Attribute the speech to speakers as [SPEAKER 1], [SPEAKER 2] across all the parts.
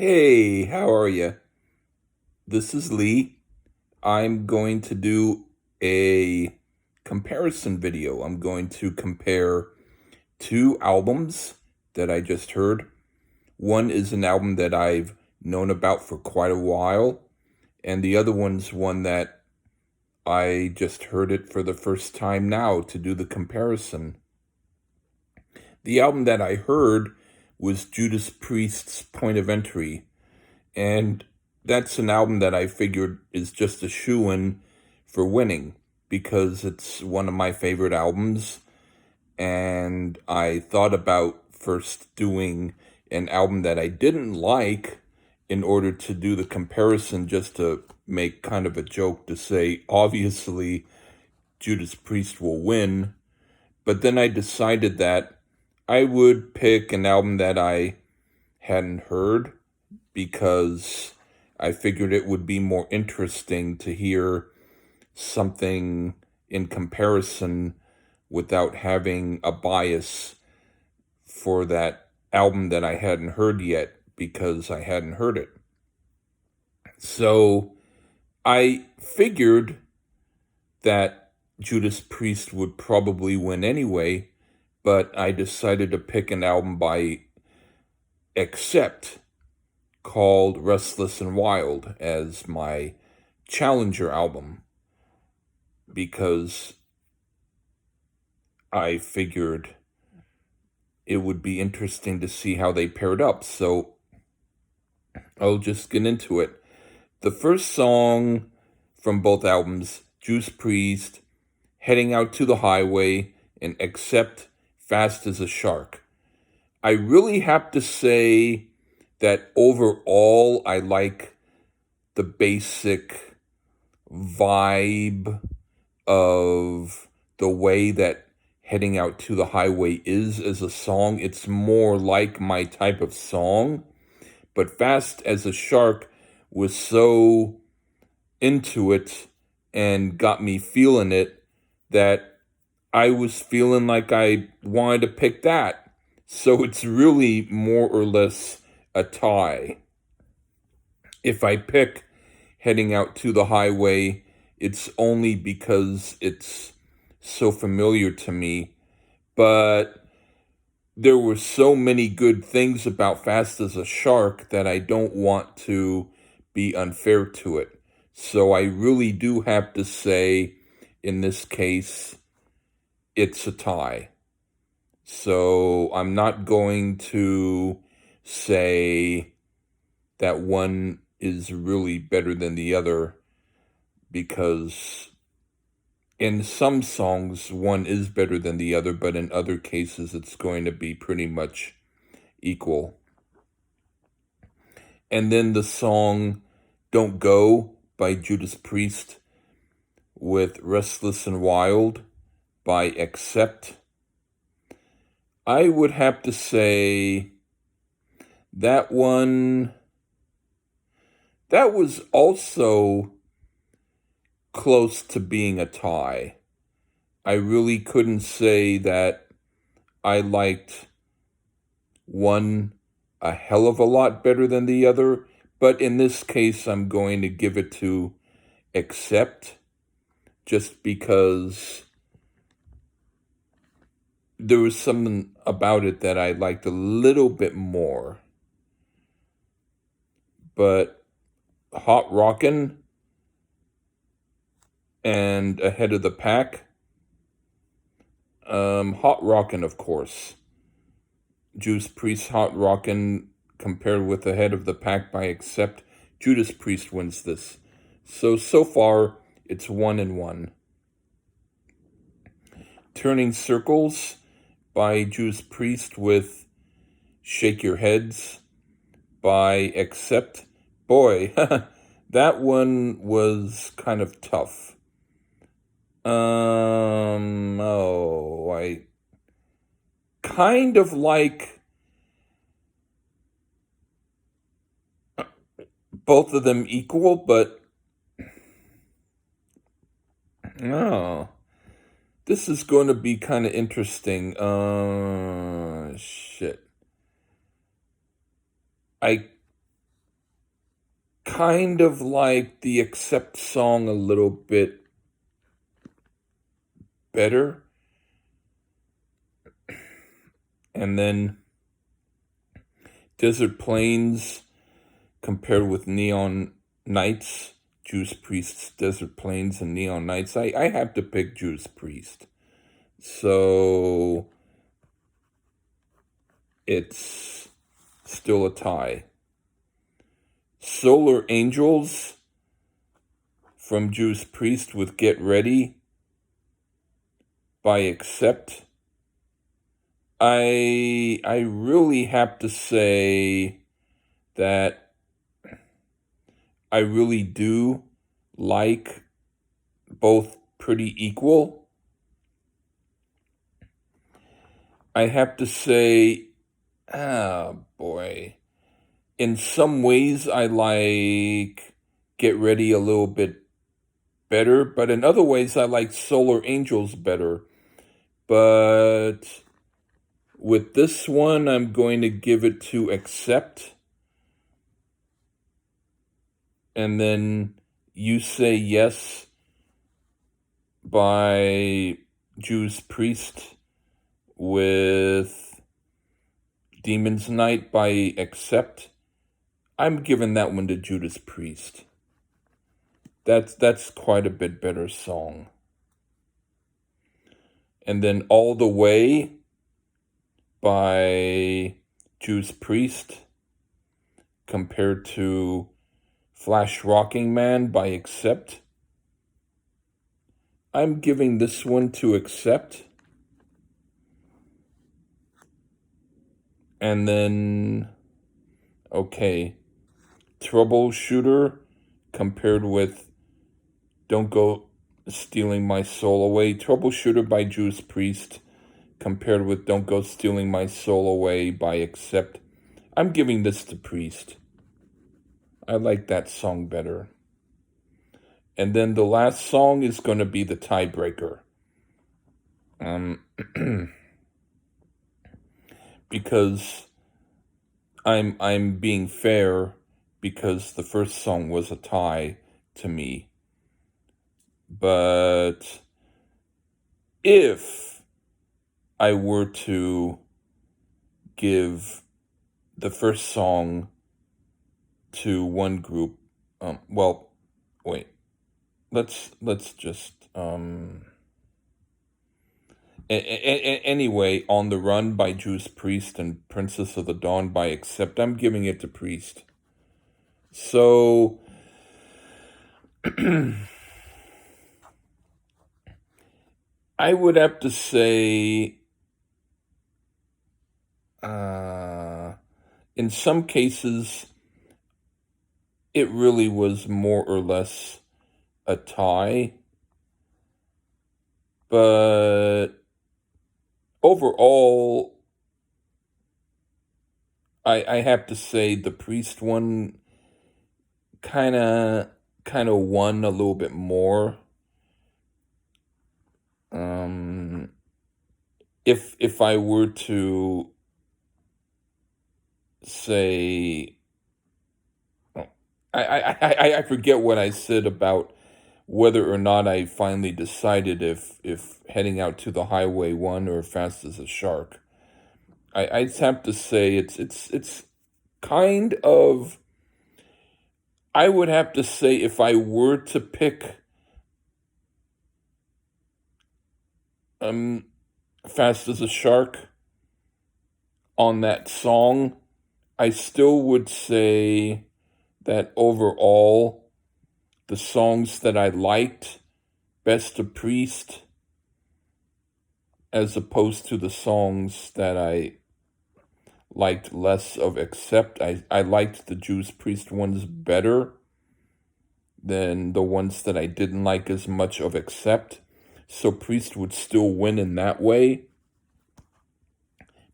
[SPEAKER 1] Hey, how are you? This is Lee. I'm going to do a comparison video. I'm going to compare two albums that I just heard. One is an album that I've known about for quite a while, and the other one's one that I just heard it for the first time now to do the comparison. The album that I heard was Judas Priest's Point of Entry. And that's an album that I figured is just a shoo-in for winning because it's one of my favorite albums. And I thought about first doing an album that I didn't like in order to do the comparison, just to make kind of a joke to say, obviously, Judas Priest will win. But then I decided that I would pick an album that I hadn't heard because I figured it would be more interesting to hear something in comparison without having a bias for that album that I hadn't heard yet because I hadn't heard it. So I figured that Judas Priest would probably win anyway, but I decided to pick an album by Accept called Restless and Wild as my challenger album because I figured it would be interesting to see how they paired up. So I'll just get into it. The first song from both albums, Judas Priest, Heading Out to the Highway, and Accept, Fast as a Shark. I really have to say that overall I like the basic vibe of the way that Heading Out to the Highway is as a song. It's more like my type of song. But Fast as a Shark was so into it and got me feeling it that I was feeling like I wanted to pick that. So it's really more or less a tie. If I pick Heading Out to the Highway, it's only because it's so familiar to me. But there were so many good things about Fast as a Shark that I don't want to be unfair to it. So I really do have to say, in this case, it's a tie. So I'm not going to say that one is really better than the other because in some songs one is better than the other, but in other cases it's going to be pretty much equal. And then the song Don't Go by Judas Priest with Restless and Wild by Accept. I would have to say that one, that was also close to being a tie. I really couldn't say that I liked one a hell of a lot better than the other, but in this case, I'm going to give it to Accept just because there was something about it that I liked a little bit more. But Hot Rockin' and Ahead of the Pack, Hot Rockin', of course. Judas Priest Hot Rockin' compared with Ahead of the Pack by Accept. Judas Priest wins this. So far, it's 1-1. Turning Circles by Judas Priest with Shake Your Heads by Accept. Boy, that one was kind of tough. I kind of like both of them equal, but oh, this is going to be kind of interesting. Shit. I kind of like the Accept song a little bit better. And then Desert Plains compared with Neon Nights, Judas Priest's Desert Plains and Neon Nights. I have to pick Judas Priest. So it's still a tie. Solar Angels from Judas Priest with Get Ready by Accept. I really have to say that I really do like both pretty equal. I have to say, boy, in some ways I like Get Ready a little bit better, but in other ways I like Solar Angels better. But with this one, I'm going to give it to Accept. And then You Say Yes by Judas Priest with Demon's Night by Accept. I'm giving that one to Judas Priest. That's quite a bit better song. And then All the Way by Judas Priest compared to Flash Rocking Man by Accept. I'm giving this one to Accept. And then, okay, Troubleshooter compared with Don't Go Stealing My Soul Away. Troubleshooter by Judas Priest compared with Don't Go Stealing My Soul Away by Accept. I'm giving this to Priest. I like that song better. And then the last song is going to be the tiebreaker. Because I'm being fair, because the first song was a tie to me. But if I were to give the first song to one group, well, wait, let's just anyway, On the Run by Judas Priest and Princess of the Dawn by Accept, I'm giving it to Priest. So I would have to say, in some cases, it really was more or less a tie. But overall, I have to say the Priest one kind of won a little bit more. If I were to say, I forget what I said about whether or not I finally decided if Heading Out to the Highway won or Fast as a Shark. I'd have to say it's kind of, I would have to say if I were to pick Fast as a Shark on that song, I still would say that overall the songs that I liked best of Priest as opposed to the songs that I liked less of Accept. I liked the Judas Priest ones better than the ones that I didn't like as much of Accept. So Priest would still win in that way.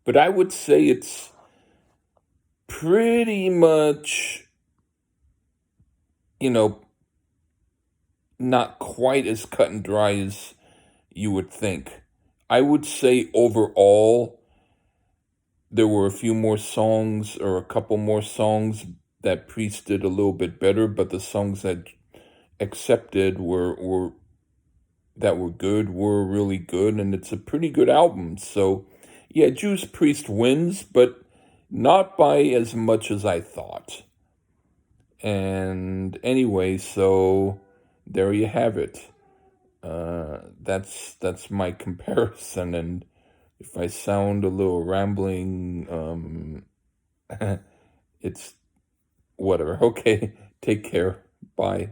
[SPEAKER 1] But I would say it's pretty much, not quite as cut and dry as you would think. I would say overall, there were a few more songs or a couple more songs that Priest did a little bit better, but the songs that accepted were that were good were really good, and it's a pretty good album. So, yeah, Judas Priest wins, but not by as much as I thought. And anyway, so there you have it. That's my comparison, and if I sound a little rambling, it's whatever. Okay, take care. Bye.